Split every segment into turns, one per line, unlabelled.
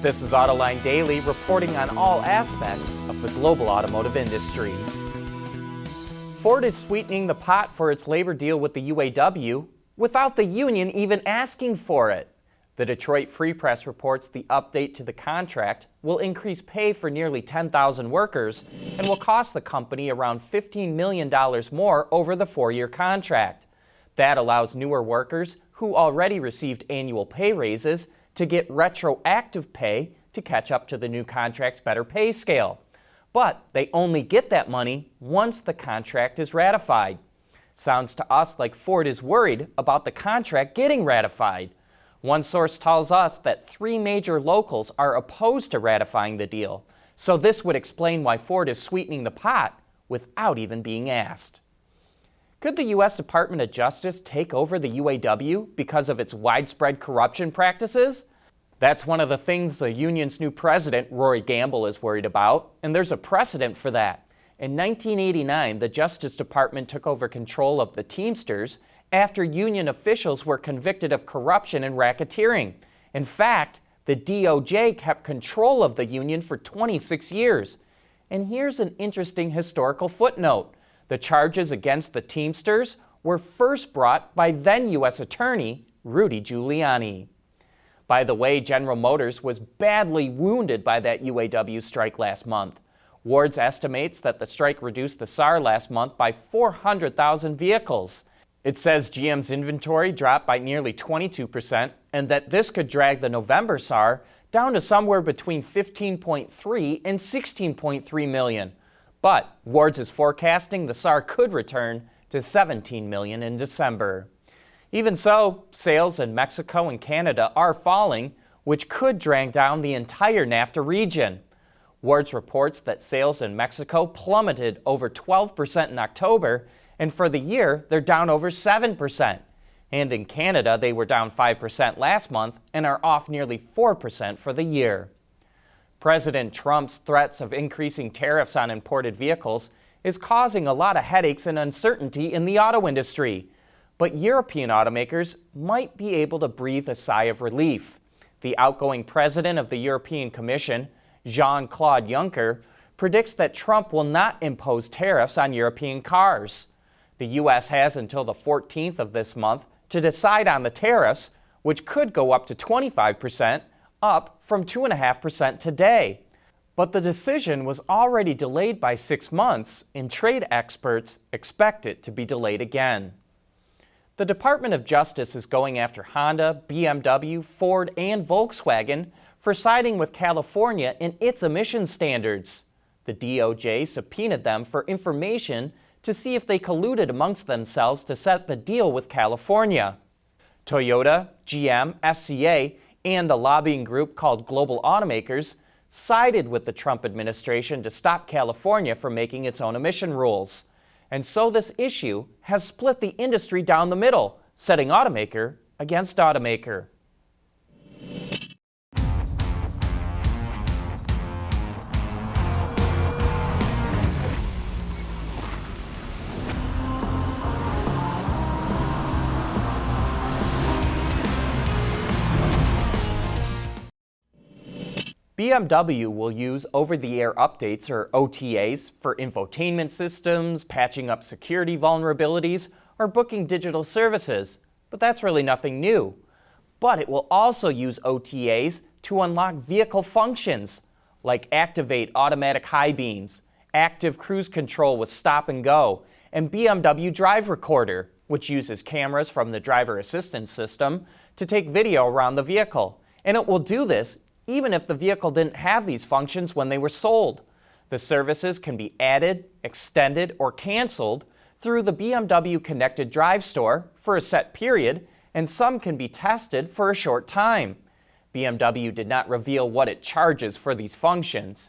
This is Autoline Daily, reporting on all aspects of the global automotive industry. Ford is sweetening the pot for its labor deal with the UAW without the union even asking for it. The Detroit Free Press reports the update to the contract will increase pay for nearly 10,000 workers and will cost the company around $15 million more over the 4-year contract. That allows newer workers who already received annual pay raises to get retroactive pay to catch up to the new contract's better pay scale. But they only get that money once the contract is ratified. Sounds to us like Ford is worried about the contract getting ratified. One source tells us that 3 major locals are opposed to ratifying the deal, so this would explain why Ford is sweetening the pot without even being asked. Could the U.S. Department of Justice take over the UAW because of its widespread corruption practices? That's one of the things the union's new president, Rory Gamble, is worried about, and there's a precedent for that. In 1989, the Justice Department took over control of the Teamsters after union officials were convicted of corruption and racketeering. In fact, the DOJ kept control of the union for 26 years. And here's an interesting historical footnote. The charges against the Teamsters were first brought by then U.S. Attorney Rudy Giuliani. By the way, General Motors was badly wounded by that UAW strike last month. Wards estimates that the strike reduced the SAAR last month by 400,000 vehicles. It says GM's inventory dropped by nearly 22% and that this could drag the November SAAR down to somewhere between 15.3 and 16.3 million. But Wards is forecasting the SAAR could return to 17 million in December. Even so, sales in Mexico and Canada are falling, which could drag down the entire NAFTA region. Wards reports that sales in Mexico plummeted over 12% in October, and for the year, they're down over 7%. And in Canada, they were down 5% last month and are off nearly 4% for the year. President Trump's threats of increasing tariffs on imported vehicles is causing a lot of headaches and uncertainty in the auto industry. But European automakers might be able to breathe a sigh of relief. The outgoing president of the European Commission, Jean-Claude Juncker, predicts that Trump will not impose tariffs on European cars. The U.S. has until the 14th of this month to decide on the tariffs, which could go up to 25%, up from 2.5% today. But the decision was already delayed by 6 months, and trade experts expect it to be delayed again. The Department of Justice is going after Honda, BMW, Ford, and Volkswagen for siding with California in its emission standards. The DOJ subpoenaed them for information to see if they colluded amongst themselves to set the deal with California. Toyota, GM, FCA, and the lobbying group called Global Automakers sided with the Trump administration to stop California from making its own emission rules. And so this issue has split the industry down the middle, setting automaker against automaker. BMW will use over-the-air updates, or OTAs, for infotainment systems, patching up security vulnerabilities, or booking digital services. But that's really nothing new. But it will also use OTAs to unlock vehicle functions, like activate automatic high beams, active cruise control with stop and go, and BMW Drive Recorder, which uses cameras from the driver assistance system to take video around the vehicle. And it will do this even if the vehicle didn't have these functions when they were sold. The services can be added, extended, or canceled through the BMW Connected Drive Store for a set period, and some can be tested for a short time. BMW did not reveal what it charges for these functions.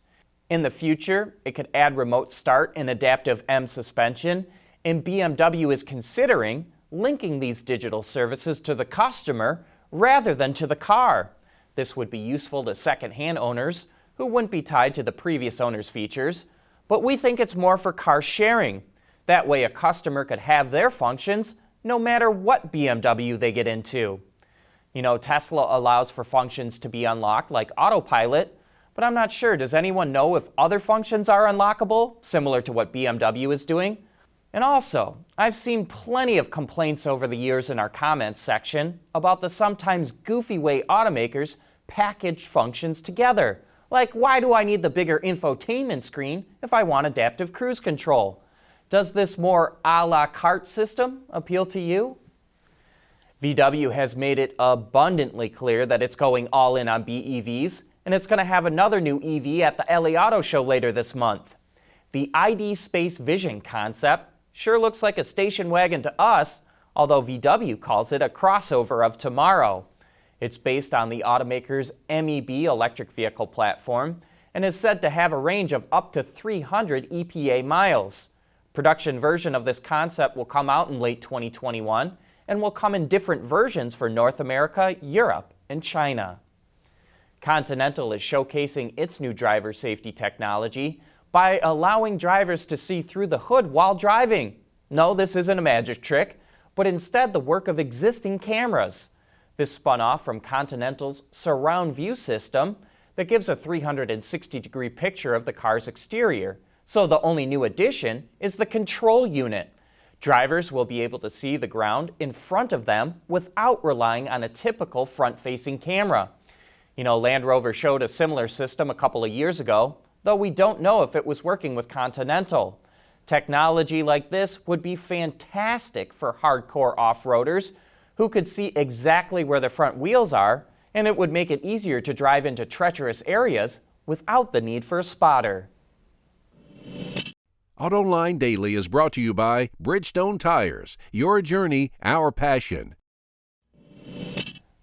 In the future, it could add remote start and adaptive M suspension, and BMW is considering linking these digital services to the customer rather than to the car. This would be useful to second-hand owners who wouldn't be tied to the previous owner's features, but we think it's more for car sharing. That way a customer could have their functions no matter what BMW they get into. Tesla allows for functions to be unlocked like autopilot, but I'm not sure. Does anyone know if other functions are unlockable, similar to what BMW is doing? And also, I've seen plenty of complaints over the years in our comments section about the sometimes goofy way automakers package functions together. Like, why do I need the bigger infotainment screen if I want adaptive cruise control? Does this more a la carte system appeal to you? VW has made it abundantly clear that it's going all in on BEVs, and it's going to have another new EV at the LA Auto Show later this month. The ID Space Vision concept sure looks like a station wagon to us, although VW calls it a crossover of tomorrow. It's based on the Automakers' MEB electric vehicle platform and is said to have a range of up to 300 EPA miles. Production version of this concept will come out in late 2021 and will come in different versions for North America, Europe, and China. Continental is showcasing its new driver safety technology by allowing drivers to see through the hood while driving. No, this isn't a magic trick, but instead the work of existing cameras. This spun off from Continental's surround view system that gives a 360-degree picture of the car's exterior. So the only new addition is the control unit. Drivers will be able to see the ground in front of them without relying on a typical front-facing camera. Land Rover showed a similar system a couple of years ago, though we don't know if it was working with Continental. Technology like this would be fantastic for hardcore off-roaders who could see exactly where the front wheels are, and it would make it easier to drive into treacherous areas without the need for a spotter.
Autoline Daily is brought to you by Bridgestone Tires. Your journey, our passion.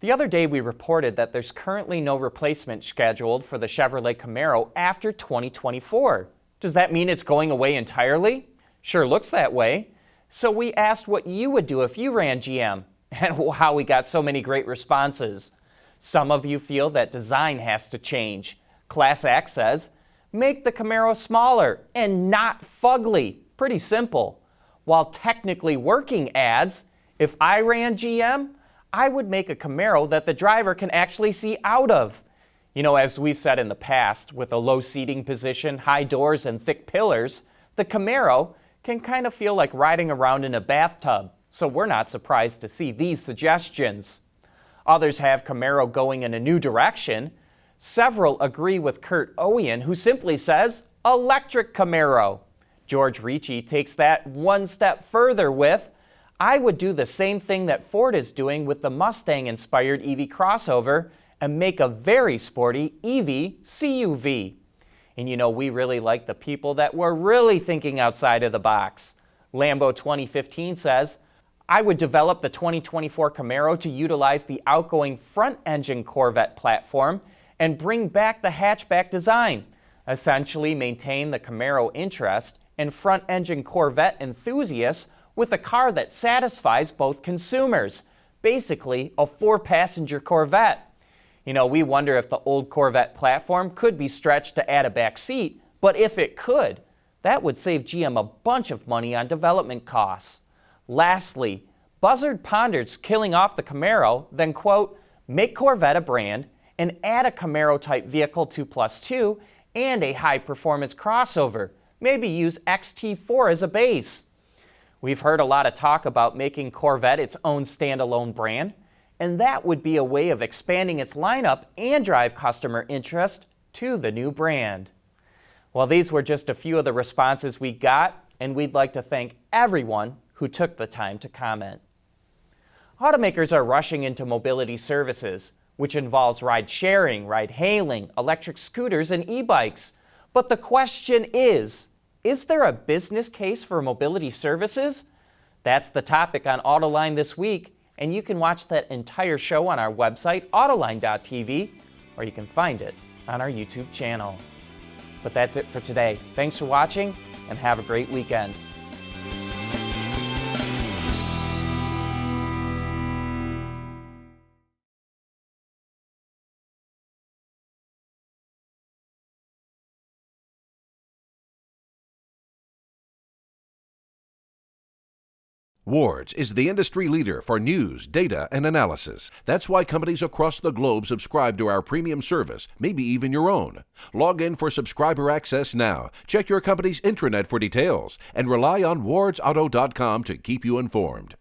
The other day we reported that there's currently no replacement scheduled for the Chevrolet Camaro after 2024. Does that mean it's going away entirely? Sure looks that way. So we asked what you would do if you ran GM, and wow, we got so many great responses. Some of you feel that design has to change. Class X says, make the Camaro smaller and not fugly. Pretty simple. While technically working adds, if I ran GM, I would make a Camaro that the driver can actually see out of. As we've said in the past, with a low seating position, high doors, and thick pillars, the Camaro can kind of feel like riding around in a bathtub, so we're not surprised to see these suggestions. Others have Camaro going in a new direction. Several agree with Kurt Owen, who simply says, electric Camaro. George Ricci takes that one step further with, I would do the same thing that Ford is doing with the Mustang-inspired EV crossover and make a very sporty EV CUV. And we really like the people that were really thinking outside of the box. Lambo 2015 says, I would develop the 2024 Camaro to utilize the outgoing front-engine Corvette platform and bring back the hatchback design, essentially maintain the Camaro interest and front-engine Corvette enthusiasts with a car that satisfies both consumers, basically a 4-passenger Corvette. We wonder if the old Corvette platform could be stretched to add a back seat, but if it could, that would save GM a bunch of money on development costs. Lastly, Buzzard pondered killing off the Camaro, then, quote, make Corvette a brand and add a Camaro-type vehicle 2+2 and a high-performance crossover. Maybe use XT4 as a base. We've heard a lot of talk about making Corvette its own standalone brand, and that would be a way of expanding its lineup and drive customer interest to the new brand. Well, these were just a few of the responses we got, and we'd like to thank everyone who took the time to comment. Automakers are rushing into mobility services, which involves ride-sharing, ride-hailing, electric scooters, and e-bikes. But the question is there a business case for mobility services? That's the topic on Autoline this week, and you can watch that entire show on our website, autoline.tv, or you can find it on our YouTube channel. But that's it for today. Thanks for watching, and have a great weekend.
Ward's is the industry leader for news, data, and analysis. That's why companies across the globe subscribe to our premium service, maybe even your own. Log in for subscriber access now, check your company's intranet for details, and rely on wardsauto.com to keep you informed.